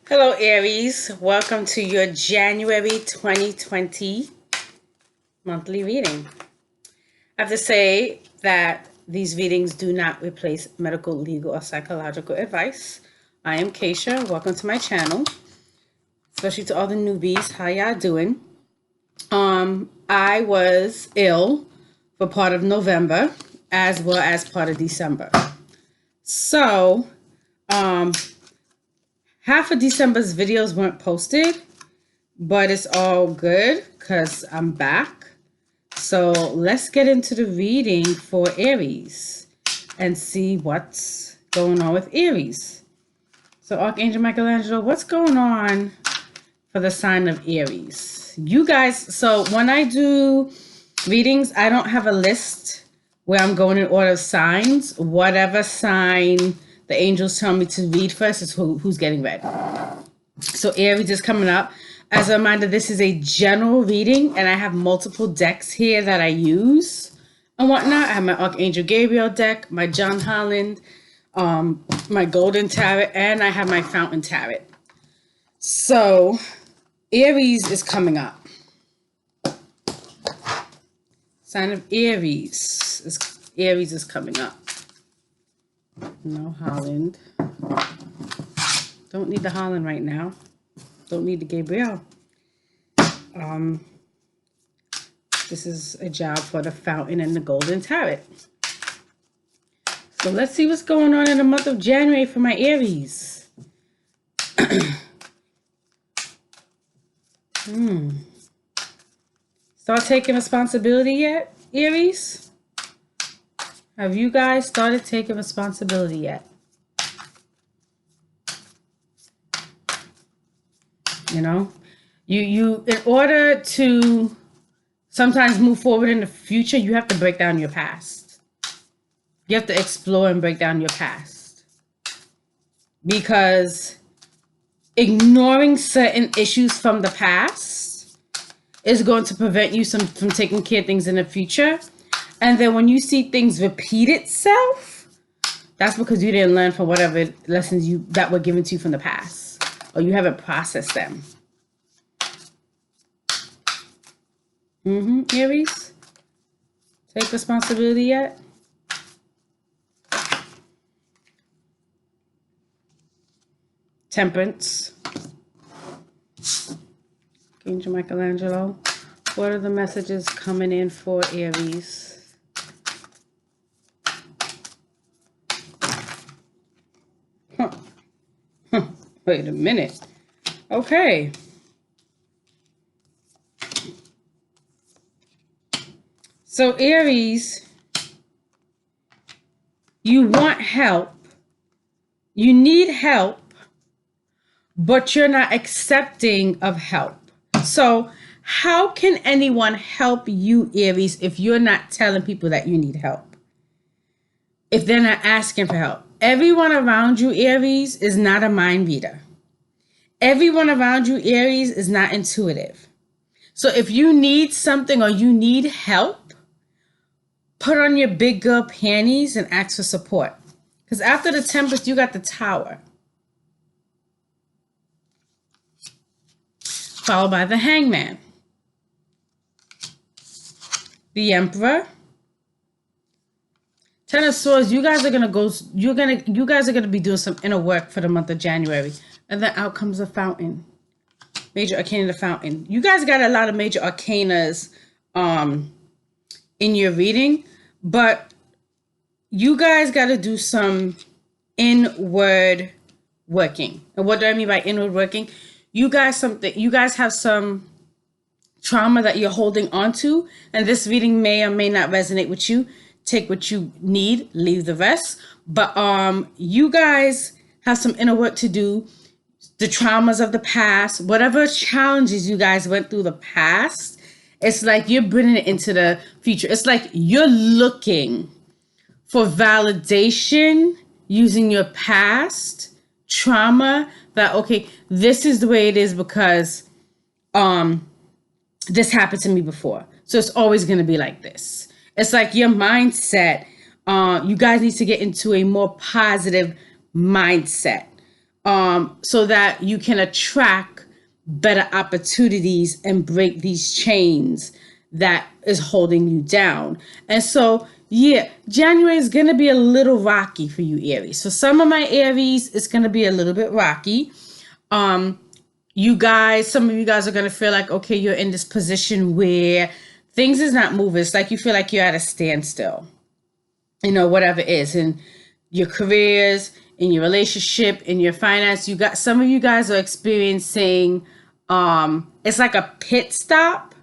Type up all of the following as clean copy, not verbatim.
Hello, Aries. Welcome to your January 2020 monthly reading. I have to say that these readings do not replace medical, legal, or psychological advice. I am Keisha. Welcome to my channel, especially to all the newbies. How y'all doing? I was ill for part of November as well as part of December. So, half of December's videos weren't posted, but it's all good because I'm back. So let's get into the reading for Aries and see what's going on with Aries. So Archangel Michelangelo, what's going on for the sign of Aries? You guys, so when I do readings, I don't have a list where I'm going in order of signs. Whatever sign the angels tell me to read first is who's getting read. So Aries is coming up. As a reminder, this is a general reading, and I have multiple decks here that I use and whatnot. I have my Archangel Gabriel deck, my John Holland, my Golden Tarot, and I have my Fountain Tarot. So Aries is coming up. Sign of Aries is coming up. No Holland. Don't need the Holland right now. Don't need the Gabriel. This is a job for the Fountain and the Golden Tarot. So let's see what's going on in the month of January for my Aries. Start taking responsibility yet, Aries? Have you guys started taking responsibility yet? You know, you in order to sometimes move forward in the future, you have to break down your past. You have to explore and break down your past. Because ignoring certain issues from the past is going to prevent you from taking care of things in the future. And then when you see things repeat itself, that's because you didn't learn from whatever lessons that were given to you from the past, or you haven't processed them. Aries, take responsibility yet? Temperance. Angel Michelangelo, what are the messages coming in for Aries? Wait a minute. Okay. So Aries, you want help. You need help, but you're not accepting of help. So how can anyone help you, Aries, if you're not telling people that you need help? If they're not asking for help? Everyone around you, Aries, is not a mind reader. Everyone around you, Aries, is not intuitive. So if you need something or you need help, put on your big girl panties and ask for support. Because after the Temperance, you got the Tower. Followed by the Hangman. The Emperor. Ten of Swords, you guys are gonna be doing some inner work for the month of January. And then out comes the Fountain. Major Arcana, the Fountain. You guys got a lot of major arcanas in your reading, but you guys got to do some inward working. And what do I mean by inward working? You guys have some trauma that you're holding on to, and this reading may or may not resonate with you. Take what you need, leave the rest. But you guys have some inner work to do. The traumas of the past, whatever challenges you guys went through the past, it's like you're bringing it into the future. It's like you're looking for validation using your past trauma that, okay, this is the way it is because this happened to me before. So it's always going to be like this. It's like your mindset. You guys need to get into a more positive mindset. so that you can attract better opportunities and break these chains that is holding you down. And so, yeah, January is going to be a little rocky for you, Aries. For some of my Aries, it's going to be a little bit rocky. You guys, some of you guys are going to feel like, okay, you're in this position where things is not moving. It's like you feel like you're at a standstill, whatever it is, in your careers, in your relationship, in your finance. You got, some of you guys are experiencing, it's like a pit stop.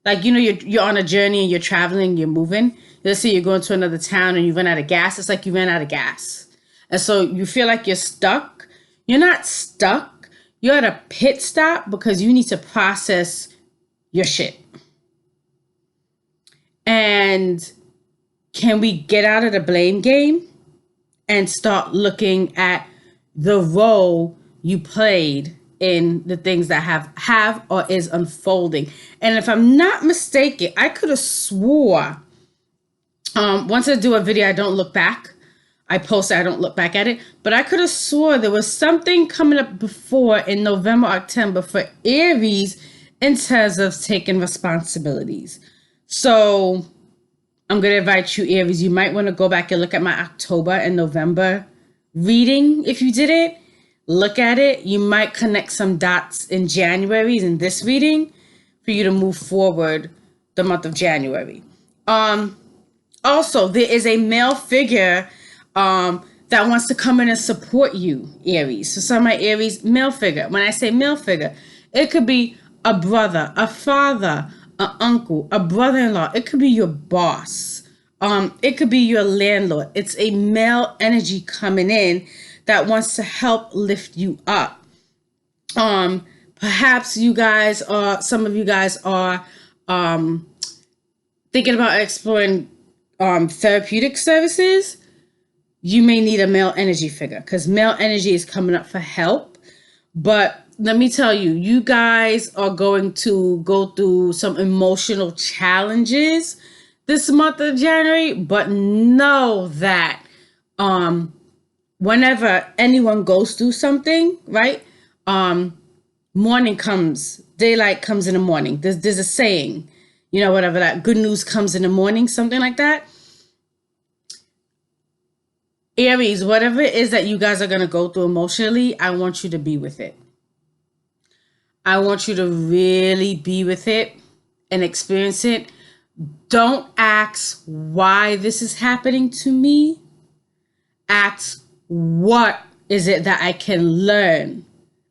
Like, you're on a journey and you're traveling, you're moving. Let's say you're going to another town and you run out of gas. It's like you ran out of gas. And so you feel like you're stuck. You're not stuck. You're at a pit stop because you need to process your shit. And can we get out of the blame game and start looking at the role you played in the things that have or is unfolding? And if I'm not mistaken, I could have swore, once I do a video, I don't look back. I post it, I don't look back at it. But I could have swore there was something coming up before in November, October for Aries in terms of taking responsibilities. So I'm going to invite you, Aries. You might want to go back and look at my October and November reading. If you did it, look at it. You might connect some dots in January in this reading for you to move forward the month of January. Also, there is a male figure that wants to come in and support you, Aries. So some of my Aries, male figure. When I say male figure, it could be a brother, a father, an uncle, a brother-in-law. It could be your boss. It could be your landlord. It's a male energy coming in that wants to help lift you up. Perhaps you guys are, some of you guys are thinking about exploring therapeutic services. You may need a male energy figure because male energy is coming up for help. But let me tell you, you guys are going to go through some emotional challenges this month of January, but know that whenever anyone goes through something, right? Morning comes, daylight comes in the morning. There's a saying, whatever, that good news comes in the morning, something like that. Aries, whatever it is that you guys are going to go through emotionally, I want you to be with it. I want you to really be with it and experience it. Don't ask why this is happening to me. Ask, what is it that I can learn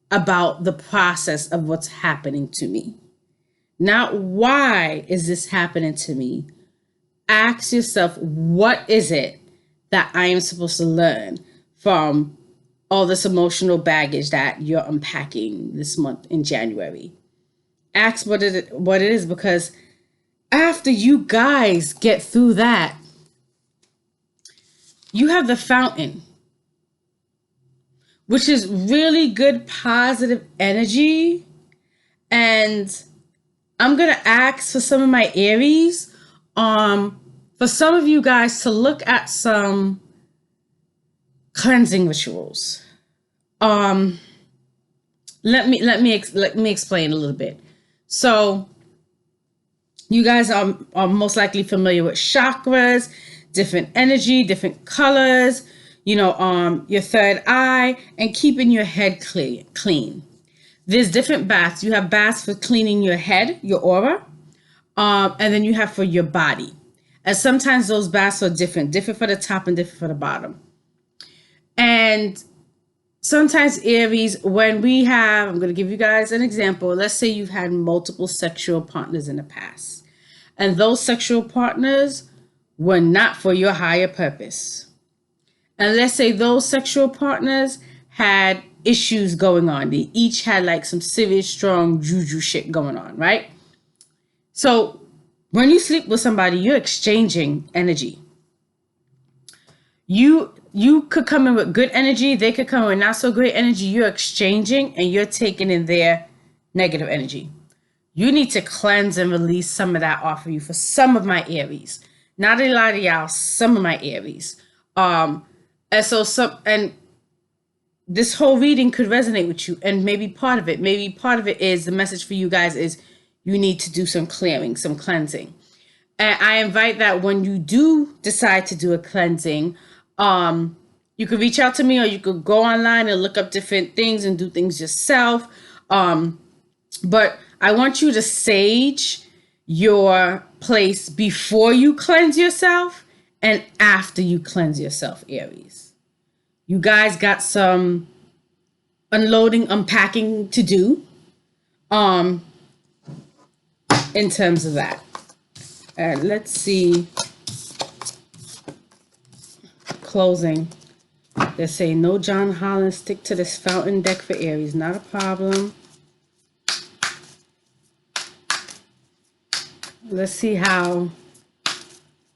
about the process of what's happening to me? Not why is this happening to me? Ask yourself, what is it that I am supposed to learn from all this emotional baggage that you're unpacking this month in January? Ask what it is, because after you guys get through that, you have the fountain, which is really good, positive energy. And I'm going to ask for some of my Aries, for some of you guys to look at some cleansing rituals. Let me explain a little bit. So you guys are most likely familiar with chakras, different energy, different colors, your third eye, and keeping your head clean. There's different baths. You have baths for cleaning your head, your aura, and then you have for your body. And sometimes those baths are different for the top and different for the bottom. And sometimes Aries, when we have, I'm going to give you guys an example. Let's say you've had multiple sexual partners in the past, and those sexual partners were not for your higher purpose. And let's say those sexual partners had issues going on. They each had like some serious, strong juju shit going on, right? So when you sleep with somebody, you're exchanging energy. You could come in with good energy. They could come in with not so great energy. You're exchanging and you're taking in their negative energy. You need to cleanse and release some of that off of you for some of my Aries. Not a lot of y'all, some of my Aries. And this whole reading could resonate with you, and maybe part of it is the message for you guys is you need to do some clearing, some cleansing. And I invite that when you do decide to do a cleansing, you could reach out to me, or you could go online and look up different things and do things yourself. But I want you to sage your place before you cleanse yourself and after you cleanse yourself, Aries. You guys got some unloading, unpacking to do in terms of that. Let's see. Closing. They're saying no John Holland, stick to this fountain deck for Aries. Not a problem. Let's see how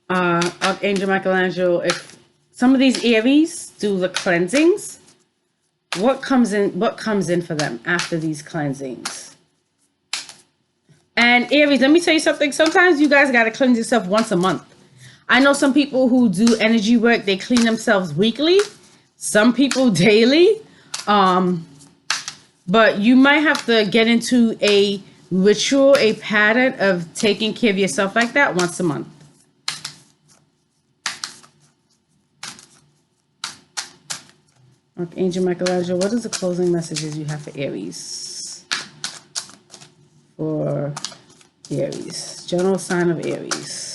Archangel Michelangelo, if some of these Aries do the cleansings, what comes in for them after these cleansings. And Aries, let me tell you something. Sometimes you guys got to cleanse yourself once a month. I know some people who do energy work, they clean themselves weekly. Some people daily. But you might have to get into a ritual, a pattern of taking care of yourself like that once a month. Archangel Michelangelo, what is the closing messages you have for Aries? For Aries. General sign of Aries.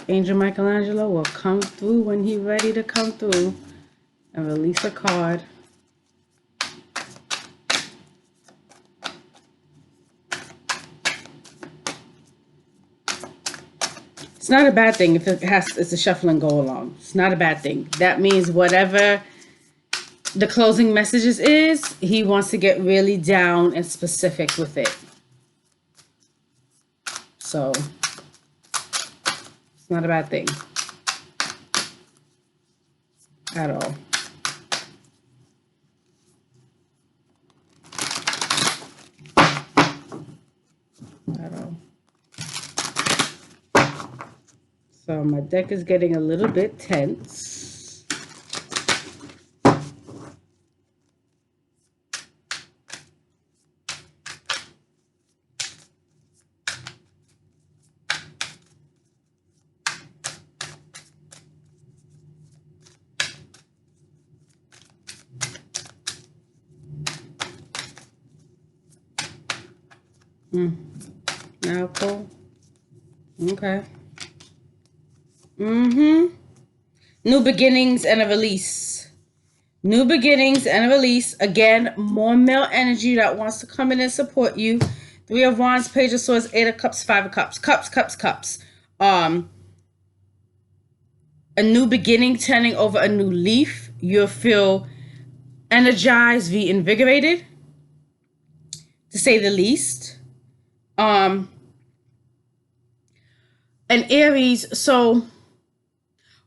Angel Michelangelo will come through when he's ready to come through and release a card. It's not a bad thing if it's a shuffle and go along. It's not a bad thing. That means whatever the closing messages is, he wants to get really down and specific with it. So not a bad thing at all. At all. So my deck is getting a little bit tense. Now cool. Okay. New beginnings and a release. New beginnings and a release. Again, more male energy that wants to come in and support you. 3 of Wands, Page of Swords, 8 of Cups, 5 of Cups. Cups. A new beginning turning over a new leaf. You'll feel energized, reinvigorated, to say the least. And Aries, so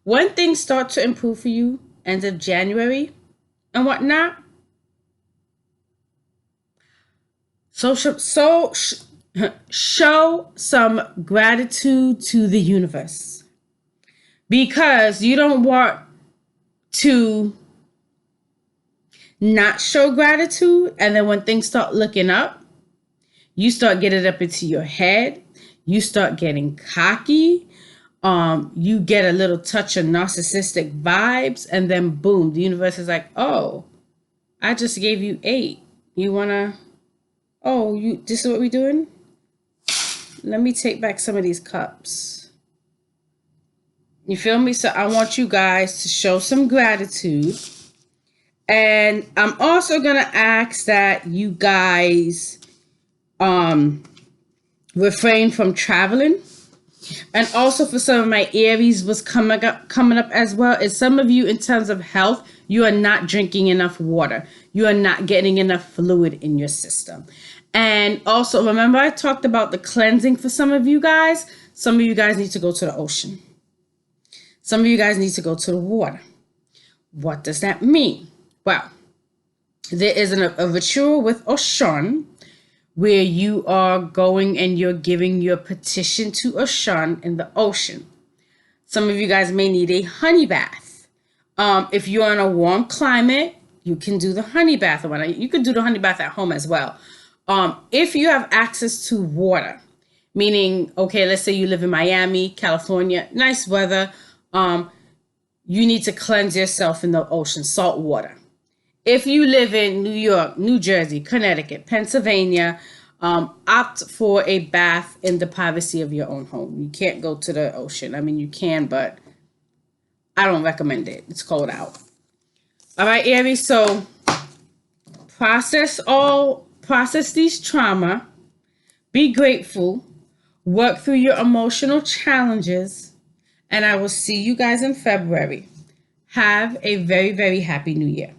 when things start to improve for you, end of January and whatnot, show some gratitude to the universe, because you don't want to not show gratitude, and then when things start looking up, you start getting up into your head. You start getting cocky. You get a little touch of narcissistic vibes. And then boom, the universe is like, oh, I just gave you 8. You want to, this is what we're doing? Let me take back some of these cups. You feel me? So I want you guys to show some gratitude. And I'm also going to ask that you guys refrain from traveling. And also for some of my Aries, what's coming up as well is some of you, in terms of health, you are not drinking enough water. You are not getting enough fluid in your system. And also, remember I talked about the cleansing for some of you guys. Some of you guys need to go to the ocean. Some of you guys need to go to the water. What does that mean? Well, there is a ritual with Oshun, where you are going and you're giving your petition to Oshun in the ocean. Some of you guys may need a honey bath. If you're in a warm climate, you can do the honey bath. You can do the honey bath at home as well. If you have access to water, meaning, okay, let's say you live in Miami, California, nice weather, you need to cleanse yourself in the ocean, salt water. If you live in New York, New Jersey, Connecticut, Pennsylvania, opt for a bath in the privacy of your own home. You can't go to the ocean. I mean, you can, but I don't recommend it. It's cold out. All right, Aries, so process these trauma, be grateful, work through your emotional challenges, and I will see you guys in February. Have a very, very happy new year.